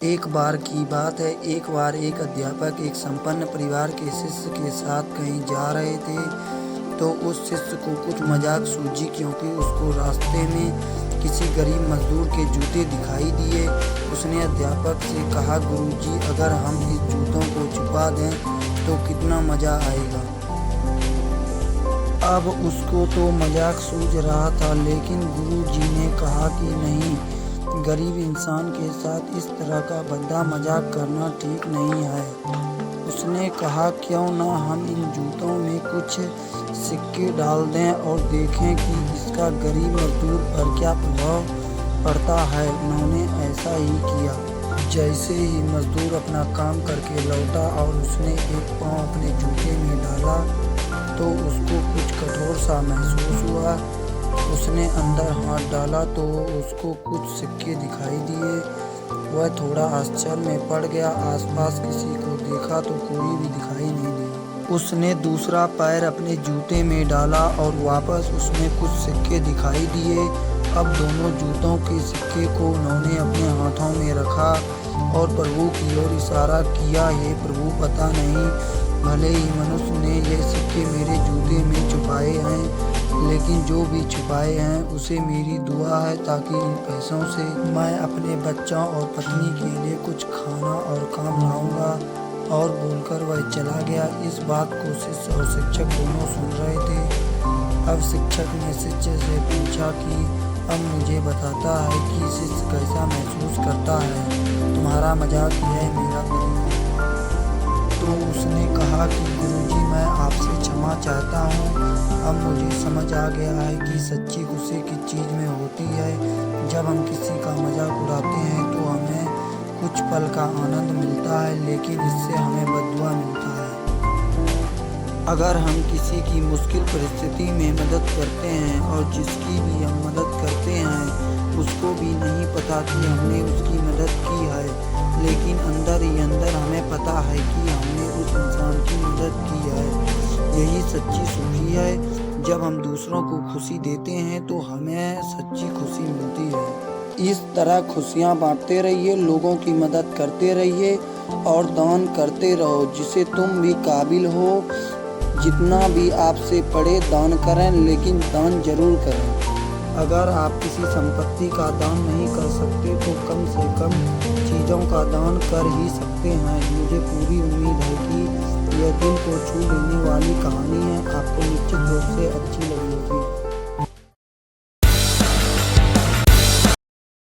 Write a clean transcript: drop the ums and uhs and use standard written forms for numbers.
एक बार की बात है, एक बार एक अध्यापक एक संपन्न परिवार के शिष्य के साथ कहीं जा रहे थे, तो उस शिष्य को कुछ मजाक सूझी क्योंकि उसको रास्ते में किसी गरीब मजदूर के जूते दिखाई दिए। उसने अध्यापक से कहा, गुरुजी, अगर हम इस जूतों को छुपा दें तो कितना मज़ा आएगा। अब उसको तो मजाक सूझ रहा था, लेकिन गुरुजी ने कहा कि नहीं, गरीब इंसान के साथ इस तरह का भद्दा मजाक करना ठीक नहीं है। उसने कहा, क्यों ना हम इन जूतों में कुछ सिक्के डाल दें और देखें कि इसका गरीब मजदूर पर क्या प्रभाव पड़ता है। उन्होंने ऐसा ही किया। जैसे ही मजदूर अपना काम करके लौटा और उसने एक पाँव अपने जूते में डाला तो उसको कुछ कठोर सा महसूस हुआ। उसने अंदर हाथ डाला तो उसको कुछ सिक्के दिखाई दिए। वह थोड़ा आश्चर्य में पड़ गया। आसपास किसी को देखा तो कोई भी दिखाई नहीं दिया। उसने दूसरा पैर अपने जूते में डाला और वापस उसमें कुछ सिक्के दिखाई दिए। अब दोनों जूतों के सिक्के को उन्होंने अपने हाथों में रखा और प्रभु की ओर इशारा किया, हे प्रभु, पता नहीं, भले ही मनुष्य ने ये सिक्के मेरे जूते में छुपाए हैं, लेकिन जो भी छुपाए हैं उसे मेरी दुआ है ताकि इन पैसों से मैं अपने बच्चों और पत्नी के लिए कुछ खाना और काम लाऊंगा। और बोलकर वह चला गया। इस बात को शिष्य और शिक्षक दोनों सुन रहे थे। अब शिक्षक ने शिष्य से पूछा कि अब मुझे बताता है कि शिष्य कैसा महसूस करता है, तुम्हारा मजाक है मेरा तरीका। तो उसने कहा कि गुरुजी, मैं आपसे क्षमा चाहता हूँ। अब मुझे समझ आ गया है कि सच्ची खुशी किस चीज़ में होती है। जब हम किसी का मजाक उड़ाते हैं तो हमें कुछ पल का आनंद मिलता है, लेकिन इससे हमें बद्दुआ मिलता है। अगर हम किसी की मुश्किल परिस्थिति में मदद करते हैं और जिसकी भी हम मदद करते हैं उसको भी नहीं पता कि हमने उसकी मदद की है, लेकिन अंदर ही अंदर हमें पता है कि हमने उस इंसान की मदद की है। यही सच्ची सुखी है। जब हम दूसरों को खुशी देते हैं तो हमें सच्ची खुशी मिलती है। इस तरह खुशियाँ बांटते रहिए, लोगों की मदद करते रहिए और दान करते रहो, जिसे तुम भी काबिल हो। जितना भी आपसे पड़े दान करें, लेकिन दान जरूर करें। अगर आप किसी संपत्ति का दान नहीं कर सकते तो कम से कम चीज़ों का दान कर ही सकते हैं। मुझे पूरी उम्मीद है कि यह दिल को छू लेने वाली कहानी है, आपको निश्चित रूप से अच्छी लगी होगी।